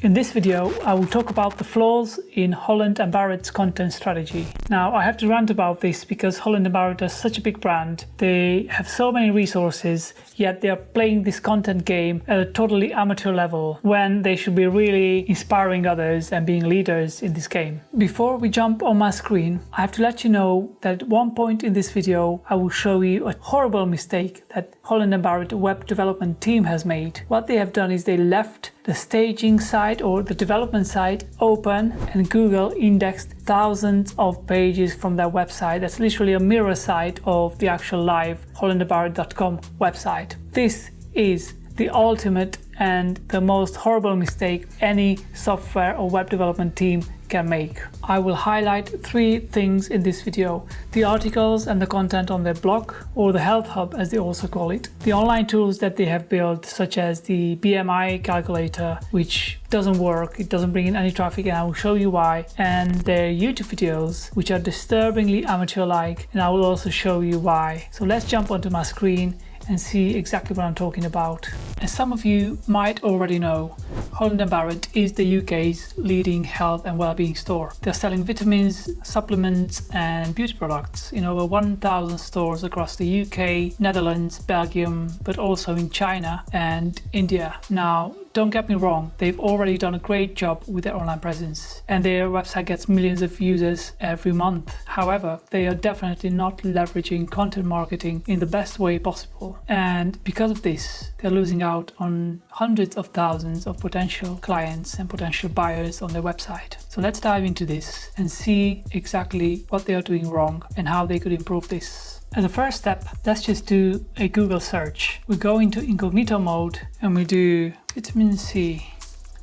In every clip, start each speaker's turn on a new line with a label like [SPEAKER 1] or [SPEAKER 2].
[SPEAKER 1] In this video, I will talk about the flaws in Holland & Barrett's content strategy. Now, I have to rant about this because Holland & Barrett is such a big brand. They have so many resources, yet they are playing this content game at a totally amateur level when they should be really inspiring others and being leaders in this game. Before we jump on my screen, I have to let you know that at one point in this video, I will show you a horrible mistake that Holland & Barrett web development team has made. What they have done is they left the staging site or the development site open, and Google indexed thousands of pages from their website. That's literally a mirror site of the actual live hollandbarrett.com website. This is the ultimate and the most horrible mistake any software or web development team can make. I will highlight three things in this video: the articles and the content on their blog, or the Health Hub as they also call it, the online tools that they have built such as the BMI calculator, which doesn't work, it doesn't bring in any traffic and I will show you why, and their YouTube videos which are disturbingly amateur-like, and I will also show you why. So let's jump onto my screen and see exactly what I'm talking about. As some of you might already know, Holland & Barrett is the UK's leading health and well-being store. They're selling vitamins, supplements and beauty products in over 1,000 stores across the UK, Netherlands, Belgium, but also in China and India. Now, don't get me wrong, they've already done a great job with their online presence and their website gets millions of users every month. However, they are definitely not leveraging content marketing in the best way possible. And because of this, they're losing out on hundreds of thousands of potential clients and potential buyers on their website. So let's dive into this and see exactly what they are doing wrong and how they could improve this. As a first step, let's just do a Google search. We go into incognito mode and we do vitamin C,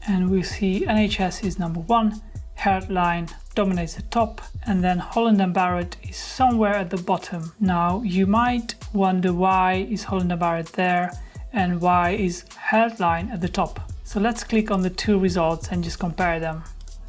[SPEAKER 1] and we see NHS is number one, Healthline dominates the top, and then Holland & Barrett is somewhere at the bottom. Now you might wonder, why is Holland & Barrett there and why is Healthline at the top? So let's click on the two results and just compare them.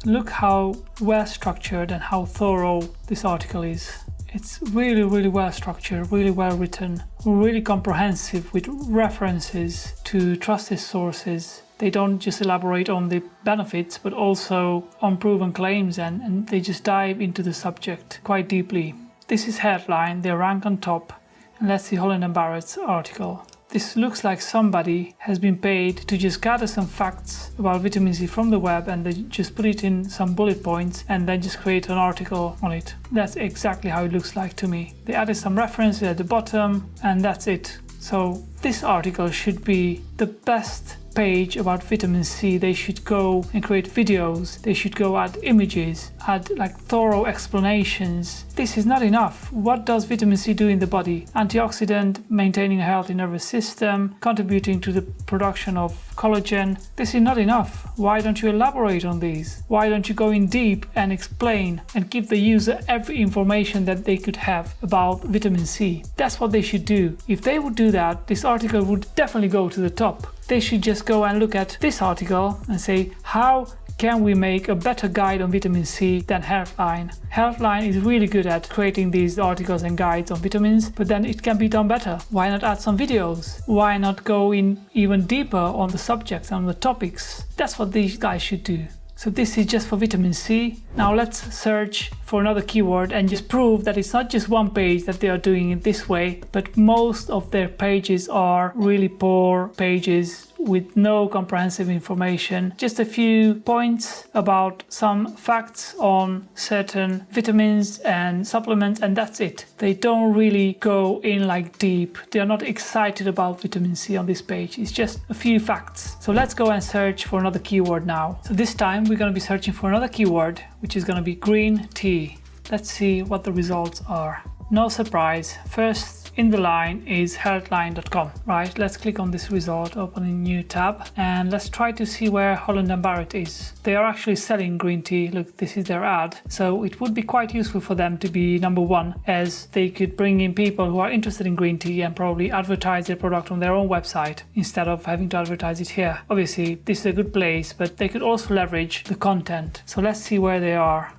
[SPEAKER 1] Look how well structured and how thorough this article is. It's really well structured, really well written, really comprehensive with references to trusted sources. They don't just elaborate on the benefits, but also on proven claims, and they just dive into the subject quite deeply. This is Headline, they rank on top, and let's see Holland & Barrett's article. This looks like somebody has been paid to just gather some facts about vitamin C from the web and they just put it in some bullet points and then just create an article on it. That's exactly how it looks like to me. They added some references at the bottom and that's it. So this article should be the best page about vitamin C. They should go and create videos. They should go add images, add like thorough explanations. This is not enough. What does vitamin C do in the body? Antioxidant, maintaining a healthy nervous system, contributing to the production of collagen. This is not enough. Why don't you elaborate on these? Why don't you go in deep and explain and give the user every information that they could have about vitamin C? That's what they should do. If they would do that, this article would definitely go to the top. They should just go and look at this article and say, how can we make a better guide on vitamin C than Healthline? Healthline is really good at creating these articles and guides on vitamins, but then it can be done better. Why not add some videos? Why not go in even deeper on the subjects and the topics? That's what these guys should do. So this is just for vitamin C. Now let's search for another keyword and just prove that it's not just one page that they are doing it this way, but most of their pages are really poor pages with no comprehensive information. Just a few points about some facts on certain vitamins and supplements, and that's it. They don't really go in like deep. They are not excited about vitamin C on this page. It's just a few facts. So let's go and search for another keyword now. So this time we're going to be searching for another keyword, which is going to be green tea. Let's see what the results are. No surprise, first in the line is healthline.com. Right, let's click on this result, open a new tab, and let's try to see where Holland & Barrett is. They are actually selling green tea. Look, this is their ad. So it would be quite useful for them to be number one, as they could bring in people who are interested in green tea and probably advertise their product on their own website instead of having to advertise it here. Obviously, this is a good place, but they could also leverage the content. So let's see where they are.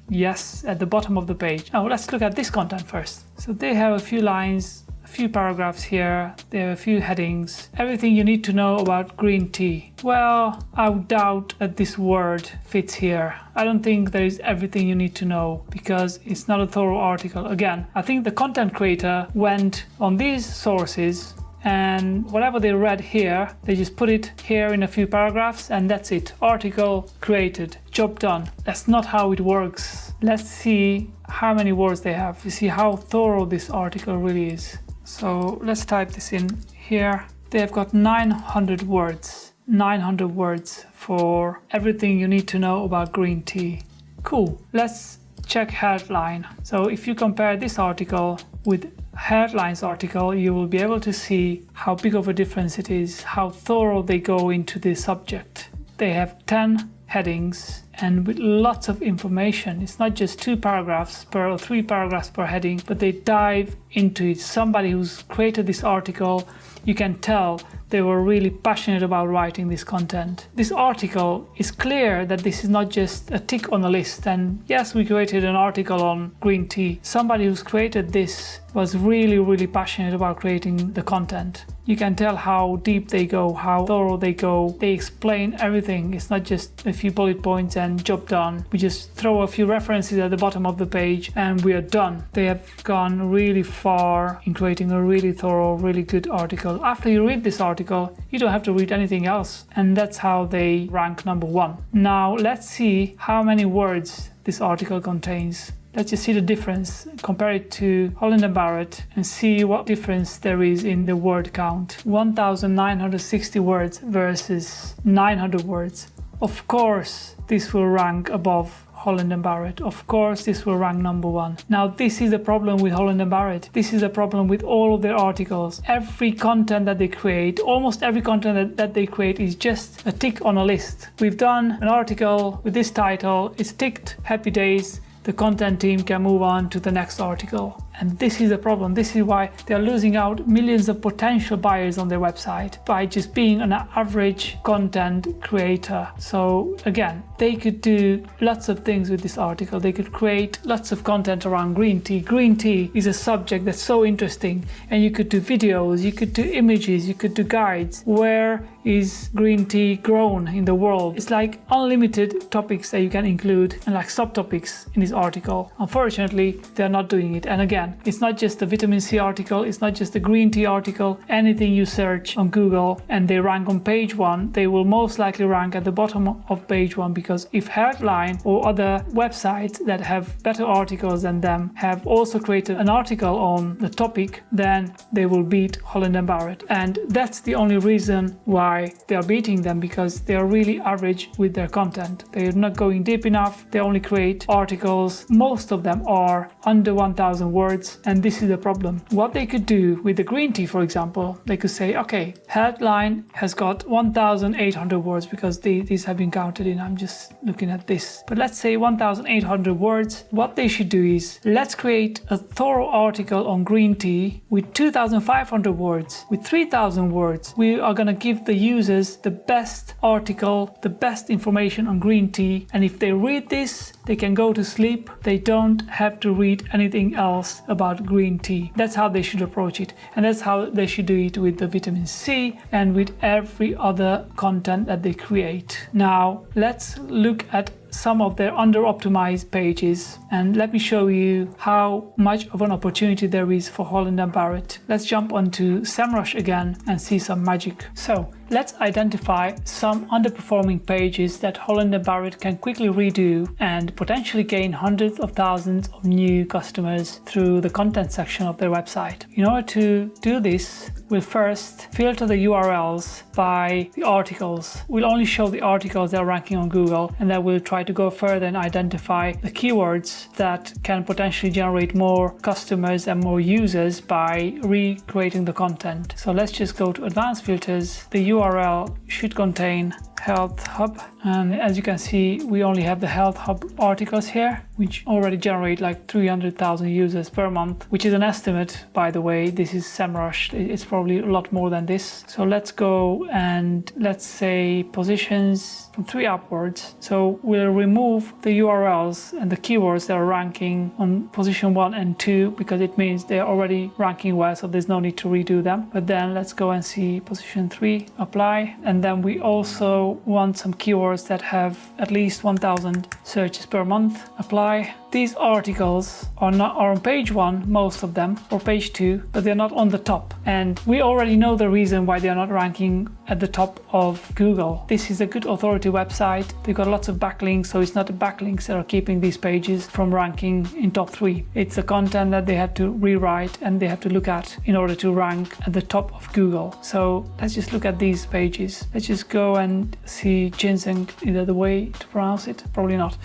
[SPEAKER 1] Yes, at the bottom of the page. Now let's look at this content first. So they have a few lines a few paragraphs here, there are a few headings, everything you need to know about green tea. Well, I doubt that this word fits here. I don't think there is everything you need to know because it's not a thorough article. Again, I think the content creator went on these sources and whatever they read here, they just put it here in a few paragraphs and that's it. Article created, job done. That's not how it works. Let's see how many words they have. You see how thorough this article really is. So let's type this in here. They've got 900 words. 900 words for everything you need to know about green tea. Cool. Let's check headline. So if you compare this article with Headline's article, you will be able to see how big of a difference it is, how thorough they go into the subject. They have 10 headings and with lots of information. It's not just 2 paragraphs per or 3 paragraphs per heading, but they dive into it. Somebody who's created this article, you can tell they were really passionate about writing this content. This article is clear that this is not just a tick on a list. And yes, we created an article on green tea. Somebody who's created this was really passionate about creating the content. You can tell how deep they go, how thorough they go. They explain everything. It's not just a few bullet points and job done. We just throw a few references at the bottom of the page and we are done. They have gone really far in creating a really thorough, really good article. After you read this article, you don't have to read anything else. And that's how they rank number 1. Now let's see how many words this article contains. Let's just see the difference, compare it to Holland Barrett and see what difference there is in the word count. 1,960 words versus 900 words. Of course, this will rank above Holland Barrett. Of course, this will rank number 1. Now, this is the problem with Holland Barrett. This is the problem with all of their articles. Every content that they create, almost every content that they create is just a tick on a list. We've done an article with this title, it's ticked, happy days. The content team can move on to the next article. And this is the problem. This is why they are losing out millions of potential buyers on their website by just being an average content creator. So again, they could do lots of things with this article. They could create lots of content around green tea. Green tea is a subject that's so interesting, and you could do videos, you could do images, you could do guides. Where is green tea grown in the world? It's like unlimited topics that you can include and like subtopics in this article. Unfortunately, they're not doing it. And again, it's not just the vitamin C article, it's not just the green tea article. Anything you search on Google and they rank on page 1, they will most likely rank at the bottom of page 1, because if Headline or other websites that have better articles than them have also created an article on the topic, then they will beat Holland Barrett. And that's the only reason why they are beating them, because they are really average with their content. They are not going deep enough. They only create articles. Most of them are under 1,000 words. And this is the problem. What they could do with the green tea, for example, they could say, okay, Headline has got 1,800 words, because these have been counted in. I'm just looking at this. But let's say 1,800 words. What they should do is, let's create a thorough article on green tea with 2,500 words, with 3,000 words. We are going to give the users the best article, the best information on green tea. And if they read this, they can go to sleep. They don't have to read anything else about green tea. That's how they should approach it. And that's how they should do it with the vitamin C and with every other content that they create. Now, let's look at some of their under-optimized pages, and let me show you how much of an opportunity there is for Holland Barrett. Let's jump onto SEMrush again and see some magic. So let's identify some underperforming pages that Holland Barrett can quickly redo and potentially gain hundreds of thousands of new customers through the content section of their website. In order to do this, we'll first filter the URLs by the articles. We'll only show the articles that are ranking on Google, and then we'll try to go further and identify the keywords that can potentially generate more customers and more users by recreating the content. So let's just go to advanced filters. The URL should contain Health Hub, and as you can see, we only have the Health Hub articles here, which already generate like 300,000 users per month, which is an estimate, by the way. This is SEMrush. It's probably a lot more than this. So let's go and let's say positions from 3 upwards. So we'll remove the URLs and the keywords that are ranking on position 1 and 2, because it means they're already ranking well, so there's no need to redo them. But then let's go and see position 3, apply. And then we also want some keywords that have at least 1,000 searches per month, apply. These articles are on page 1, most of them, or page 2, but they're not on the top. And we already know the reason why they're not ranking at the top of Google. This is a good authority website. They've got lots of backlinks, so it's not the backlinks that are keeping these pages from ranking in top 3. It's the content that they have to rewrite and they have to look at in order to rank at the top of Google. So let's just look at these pages. Let's just go and see ginseng. Is that the way to pronounce it? Probably not.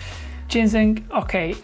[SPEAKER 1] Ginseng, okay.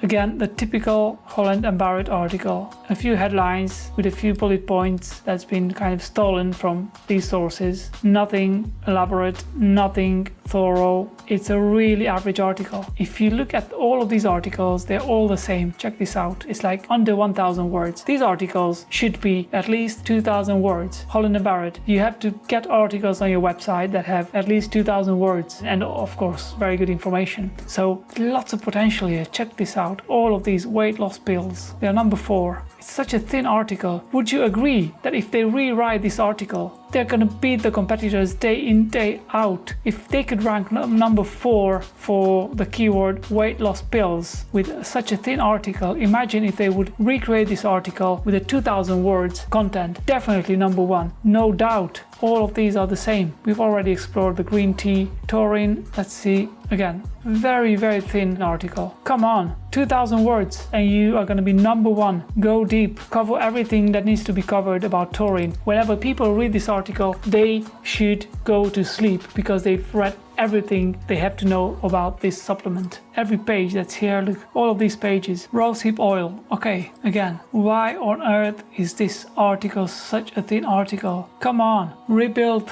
[SPEAKER 1] Again, the typical Holland and Barrett article. A few headlines with a few bullet points that's been kind of stolen from these sources. Nothing elaborate, nothing thorough. It's a really average article. If you look at all of these articles, they're all the same. Check this out. It's like under 1,000 words. These articles should be at least 2,000 words. Holland and Barrett, you have to get articles on your website that have at least 2,000 words and of course very good information. So lots of potential here. Check this out. All of these weight loss pills, they're number 4. It's such a thin article. Would you agree that if they rewrite this article, they're going to beat the competitors day in, day out? If they could rank number 4 for the keyword weight loss pills with such a thin article, imagine if they would recreate this article with a 2,000 words content. Definitely number 1, no doubt. All of these are the same. We've already explored the green tea, taurine. Let's see. Again, very, very thin article. Come on, 2,000 words and you are going to be number 1. Go deep, cover everything that needs to be covered about taurine. Whenever people read this article, they should go to sleep because they've read everything they have to know about this supplement. Every page that's here, look, all of these pages. Rosehip oil. Okay, again, why on earth is this article such a thin article? Come on, rebuild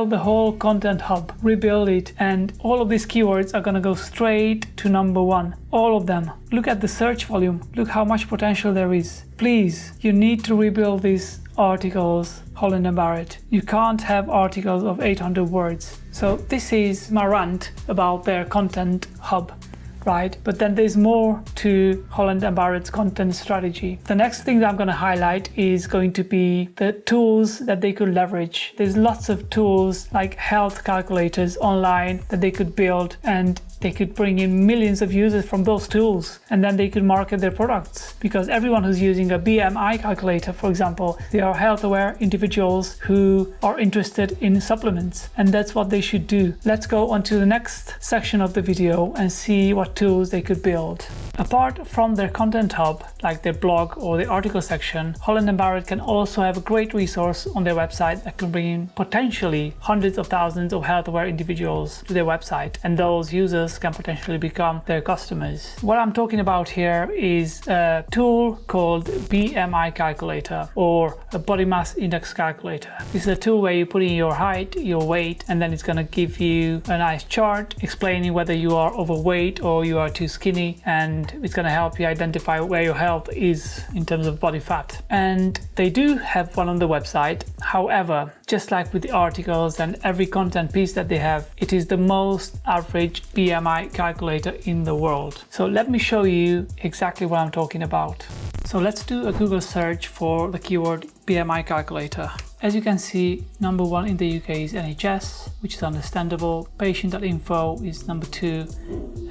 [SPEAKER 1] the whole content hub, rebuild it, and all of these keywords are gonna go straight to number 1. All of them. Look at the search volume. Look how much potential there is. Please, you need to rebuild these articles, Holland and Barrett. You can't have articles of 800 words. So this is my rant about their content hub, right? But then there's more to Holland and Barrett's content strategy. The next thing that I'm going to highlight is going to be the tools that they could leverage. There's lots of tools like health calculators online that they could build, and they could bring in millions of users from those tools, and then they could market their products, because everyone who's using a BMI calculator, for example, they are health aware individuals who are interested in supplements, and that's what they should do. Let's go on to the next section of the video and see what tools they could build. Apart from their content hub, like their blog or the article section, Holland and Barrett can also have a great resource on their website that can bring in potentially hundreds of thousands of health aware individuals to their website, and those users can potentially become their customers. What I'm talking about here is a tool called BMI calculator, or a body mass index calculator. This is a tool where you put in your height, your weight, and then it's going to give you a nice chart explaining whether you are overweight or you are too skinny, and it's going to help you identify where your health is in terms of body fat. And they do have one on the website. However, just like with the articles and every content piece that they have, it is the most average BMI calculator in the world. So let me show you exactly what I'm talking about. So let's do a Google search for the keyword BMI calculator. As you can see, number 1 in the UK is NHS, which is understandable. Patient.info is number 2,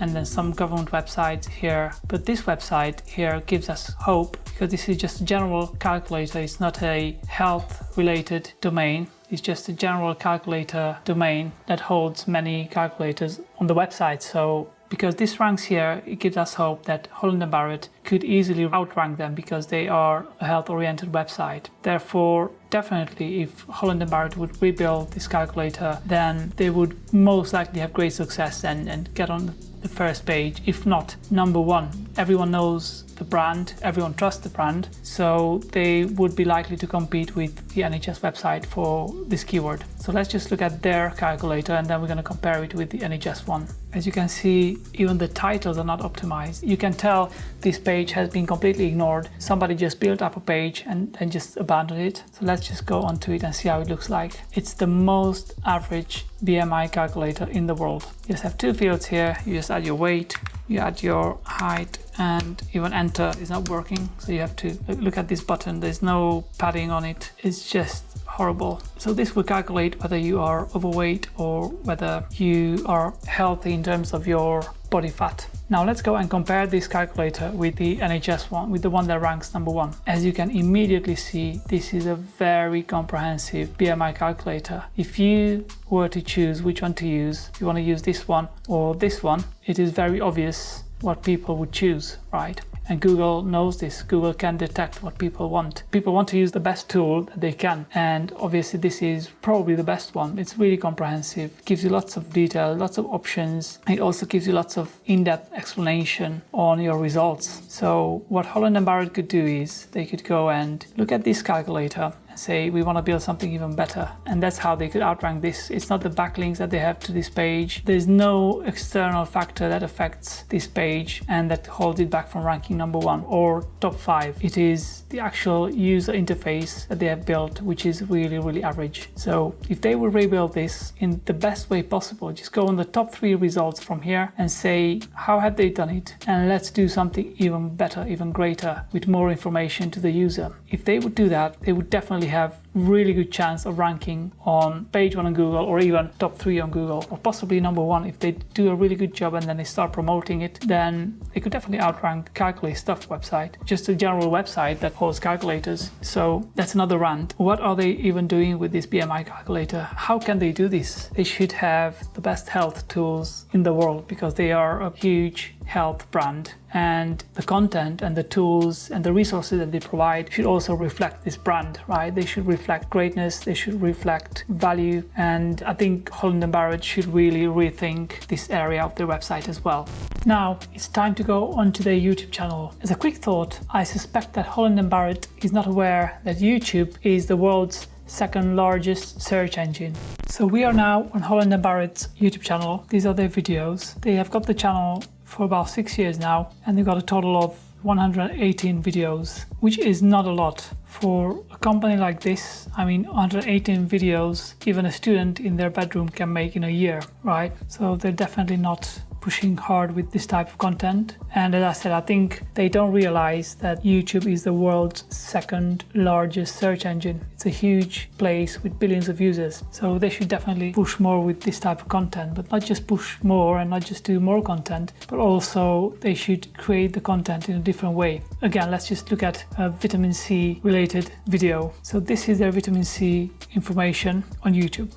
[SPEAKER 1] and then some government websites here. But this website here gives us hope, because this is just a general calculator. It's not a health related domain. It's just a general calculator domain that holds many calculators on the website. So because this ranks here, it gives us hope that Holland & Barrett could easily outrank them, because they are a health-oriented website. Therefore, definitely, if Holland & Barrett would rebuild this calculator, then they would most likely have great success and get on the first page, if not number 1. Everyone knows the brand, everyone trusts the brand, so they would be likely to compete with the NHS website for this keyword. So let's just look at their calculator and then we're going to compare it with the NHS one. As you can see, even the titles are not optimized. You can tell this page has been completely ignored. Somebody just built up a page and then just abandoned it. So let's just go onto it and see how it looks like. It's the most average BMI calculator in the world. You just have two fields here. You just add your weight, you add your height, and even enter is not working. So you have to look at this button. There's no padding on it. It's just horrible. So this will calculate whether you are overweight or whether you are healthy in terms of your body fat. Now let's go and compare this calculator with the NHS one, with the one that ranks number 1. As you can immediately see, this is a very comprehensive BMI calculator. If you were to choose which one to use, if you want to use this one or this one, it is very obvious what people would choose, right? And Google knows this. Google can detect what people want. People want to use the best tool that they can. And obviously this is probably the best one. It's really comprehensive, gives you lots of detail, lots of options. It also gives you lots of in-depth explanation on your results. So what Holland Barrett could do is they could go and look at this calculator and say, we want to build something even better. And that's how they could outrank this. It's not the backlinks that they have to this page. There's no external factor that affects this page and that holds it back from ranking number 1 or top 5. It is the actual user interface that they have built, which is really, really average. So if they would rebuild this in the best way possible, just go on the top 3 results from here and say, how have they done it? And let's do something even better, even greater, with more information to the user. If they would do that, they would definitely have really good chance of ranking on page 1 on Google, or even top 3 on Google, or possibly number 1. If they do a really good job and then they start promoting it, then they could definitely outrank Calculate Stuff website, just a general website that holds calculators. So that's another rant. What are they even doing with this BMI calculator? How can they do this? They should have the best health tools in the world because they are a huge health brand, and the content and the tools and the resources that they provide should also reflect this brand, right? They should reflect greatness, they should reflect value, and I think Holland Barrett should really rethink this area of their website as well. Now it's time to go onto their YouTube channel. As a quick thought, I suspect that Holland Barrett is not aware that YouTube is the world's second largest search engine. So we are now on Holland Barrett's YouTube channel. These are their videos. They have got the channel for about 6 years now, and they've got a total of 118 videos, which is not a lot for a company like this. I mean, 118 videos, even a student in their bedroom can make in a year, right? So they're definitely not pushing hard with this type of content. And as I said, I think they don't realize that YouTube is the world's second largest search engine. It's a huge place with billions of users. So they should definitely push more with this type of content, but not just push more and not just do more content, but also they should create the content in a different way. Again, let's just look at a vitamin C related video. So this is their vitamin C information on YouTube.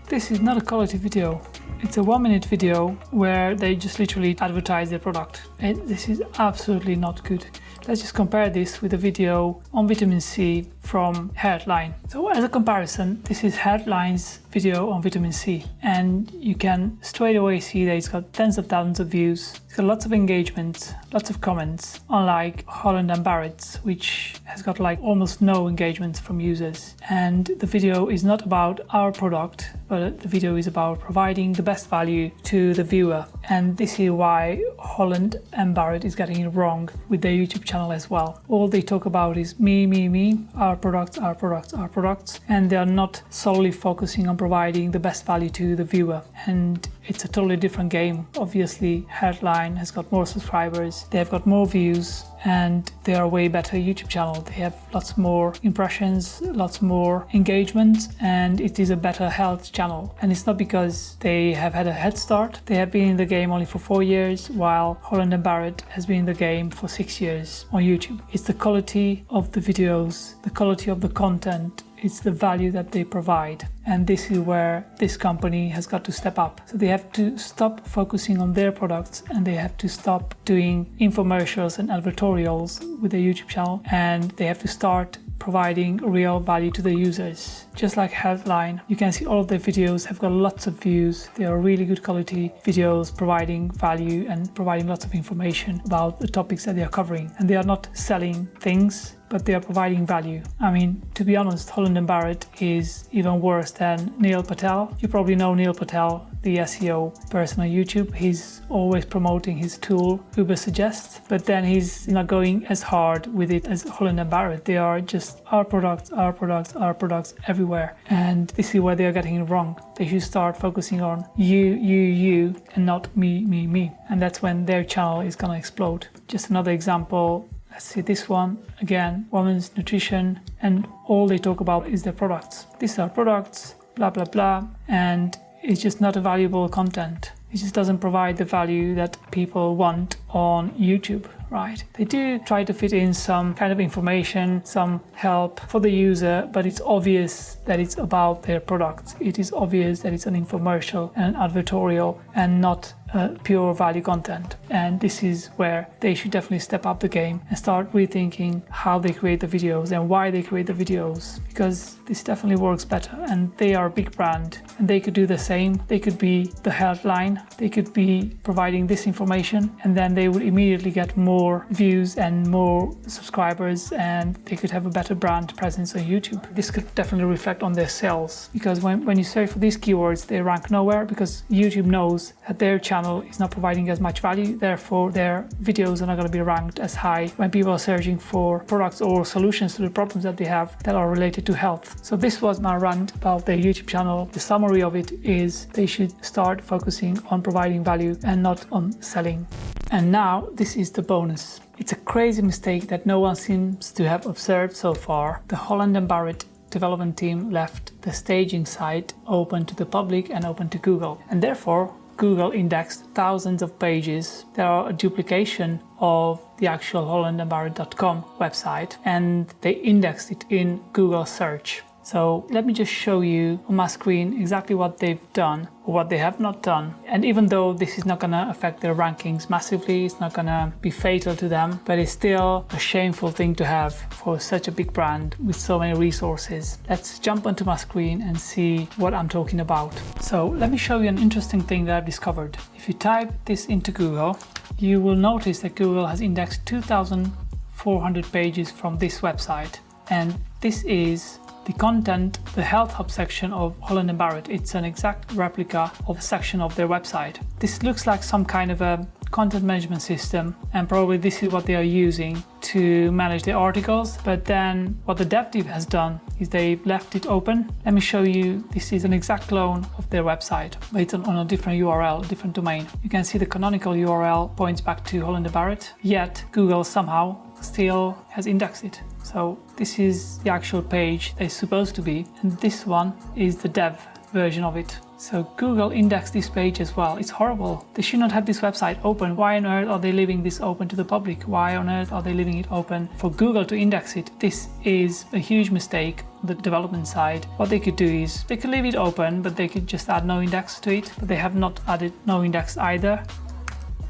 [SPEAKER 1] This is not a quality video. It's a 1-minute video where they just literally advertise their product. And this is absolutely not good. Let's just compare this with a video on vitamin C from Headline. So as a comparison, this is Headline's video on vitamin C. And you can straight away see that it's got tens of thousands of views. It's got lots of engagement, lots of comments, unlike Holland and Barrett's, which has got like almost no engagement from users. And the video is not about our product, but the video is about providing the best value to the viewer. And this is why Holland and Barrett is getting it wrong with their YouTube channel as well. All they talk about is me, our products, our products, our products, and they are not solely focusing on providing the best value to the viewer. And it's a totally different game. Obviously, Headline has got more subscribers, they have got more views, and they are a way better YouTube channel. They have lots more impressions, lots more engagement, and it is a better health channel. And it's not because they have had a head start. They have been in the game only for 4 years, while Holland and Barrett has been in the game for 6 years on YouTube. It's the quality of the videos, the quality of the content, it's the value that they provide. And this is where this company has got to step up. So they have to stop focusing on their products, and they have to stop doing infomercials and advertorials with their YouTube channel, and they have to start providing real value to the users. Just like Healthline, you can see all of their videos have got lots of views. They are really good quality videos providing value and providing lots of information about the topics that they are covering. And they are not selling things, but they are providing value. I mean, to be honest, Holland Barrett is even worse than Neil Patel. You probably know Neil Patel, the SEO person on YouTube. He's always promoting his tool, Ubersuggest, but then he's not going as hard with it as Holland Barrett. They are just our products everywhere. And this is where they are getting it wrong. They should start focusing on you, and not me. And that's when their channel is gonna explode. Just another example. Let's see this one again, women's nutrition, and all they talk about is their products. These are products, blah, blah, blah. And it's just not a valuable content. It just doesn't provide the value that people want on YouTube, right? They do try to fit in some kind of information, some help for the user, but it's obvious that it's about their products. It is obvious that it's an infomercial and advertorial and not pure value content. And this is where they should definitely step up the game and start rethinking how they create the videos and why they create the videos, because this definitely works better. And they are a big brand and they could do the same. They could be the Healthline. They could be providing this information, and then they would immediately get more views and more subscribers, and they could have a better brand presence on YouTube. This could definitely reflect on their sales, because when you search for these keywords, they rank nowhere, because YouTube knows that their channel is not providing as much value. Therefore, their videos are not going to be ranked as high when people are searching for products or solutions to the problems that they have that are related to health. So this was my rant about their YouTube channel. The summary of it is they should start focusing on providing value and not on selling. And now this is the bonus. It's a crazy mistake that no one seems to have observed so far. The Holland Barrett development team left the staging site open to the public and open to Google, and therefore Google indexed thousands of pages that are a duplication of the actual hollandandbarrett.com website, and they indexed it in Google search. So let me just show you on my screen exactly what they've done or what they have not done. And even though this is not going to affect their rankings massively, it's not going to be fatal to them, but it's still a shameful thing to have for such a big brand with so many resources. Let's jump onto my screen and see what I'm talking about. So let me show you an interesting thing that I've discovered. If you type this into Google, you will notice that Google has indexed 2,400 pages from this website. And this is the content, the Health Hub section of Holland Barrett. It's an exact replica of a section of their website. This looks like some kind of a content management system, and probably this is what they are using to manage their articles. But then what the dev team has done is they've left it open. Let me show you. This is an exact clone of their website, but it's on a different URL, a different domain. You can see the canonical URL points back to Holland Barrett, yet Google somehow still has indexed it. So this is the actual page they're supposed to be, and this one is the dev version of it. So Google indexed this page as well. It's horrible. They should not have this website open. Why on earth are they leaving this open to the public? Why on earth are they leaving it open for Google to index it? This is a huge mistake on the development side. What they could do is they could leave it open, but they could just add no index to it. But they have not added no index either.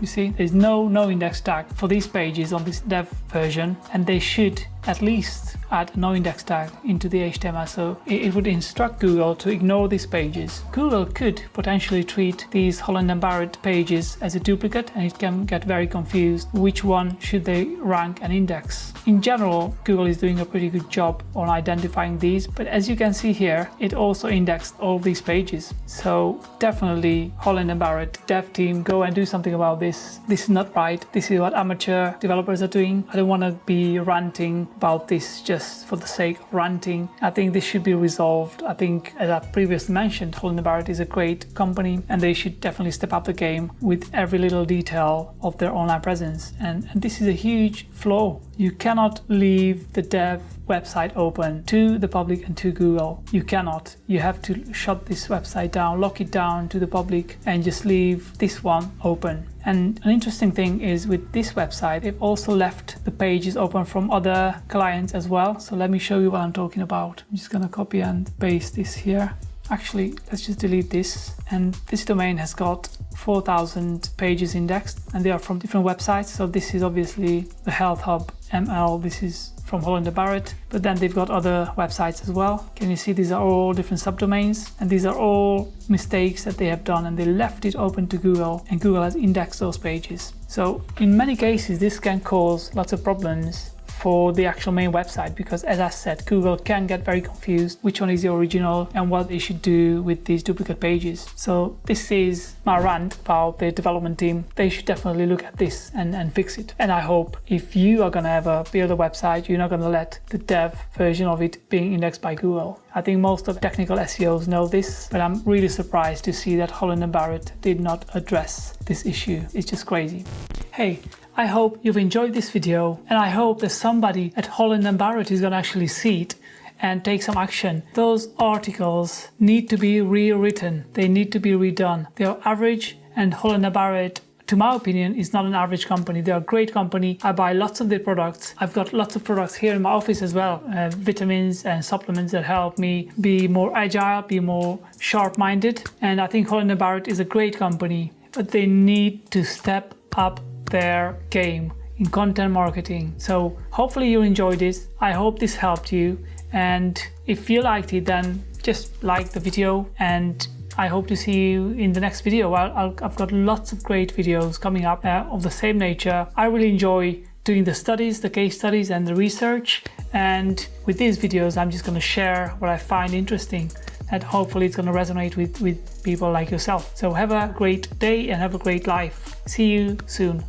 [SPEAKER 1] You see, there's no index tag for these pages on this dev version, and they should at least add a no index tag into the HTML, so it would instruct Google to ignore these pages. Google could potentially treat these Holland Barrett pages as a duplicate, and it can get very confused which one should they rank and index. In general, Google is doing a pretty good job on identifying these, but as you can see here, it also indexed all of these pages. So definitely Holland Barrett dev team, go and do something about this. This is not right. This is what amateur developers are doing. I don't want to be ranting about this just for the sake of ranting. I think this should be resolved. I think, as I previously mentioned, Holland Barrett is a great company, and they should definitely step up the game with every little detail of their online presence. And this is a huge flaw. You cannot leave the dev website open to the public and to Google. You cannot. You have to shut this website down, lock it down to the public, and just leave this one open. And an interesting thing is with this website, they've also left the pages open from other clients as well. So let me show you what I'm talking about. I'm just gonna copy and paste this here. Actually, let's just delete this. And this domain has got 4,000 pages indexed, and they are from different websites. So this is obviously the Health Hub ML. This is from Holland Barrett, but then they've got other websites as well. Can you see these are all different subdomains, and these are all mistakes that they have done, and they left it open to Google, and Google has indexed those pages. So in many cases this can cause lots of problems for the actual main website, because as I said, Google can get very confused which one is the original and what they should do with these duplicate pages. So this is my rant about the development team. They should definitely look at this and fix it. And I hope if you are going to ever build a website, you're not going to let the dev version of it being indexed by Google. I think most of the technical SEOs know this, but I'm really surprised to see that Holland Barrett did not address this issue. It's just crazy. Hey, I hope you've enjoyed this video, and I hope that somebody at Holland Barrett is going to actually see it and take some action. Those articles need to be rewritten. They need to be redone. They are average, and Holland Barrett, to my opinion, is not an average company. They're a great company. I buy lots of their products. I've got lots of products here in my office as well, vitamins and supplements that help me be more agile, be more sharp-minded. And I think Holland Barrett is a great company, but they need to step up their game in content marketing. So hopefully you enjoyed this. I hope this helped you, and if you liked it, then just like the video, and I hope to see you in the next video. I've got lots of great videos coming up of the same nature. I really enjoy doing the studies, the case studies and the research, and with these videos I'm just going to share what I find interesting, and hopefully it's going to resonate with people like yourself. So have a great day and have a great life. See you soon.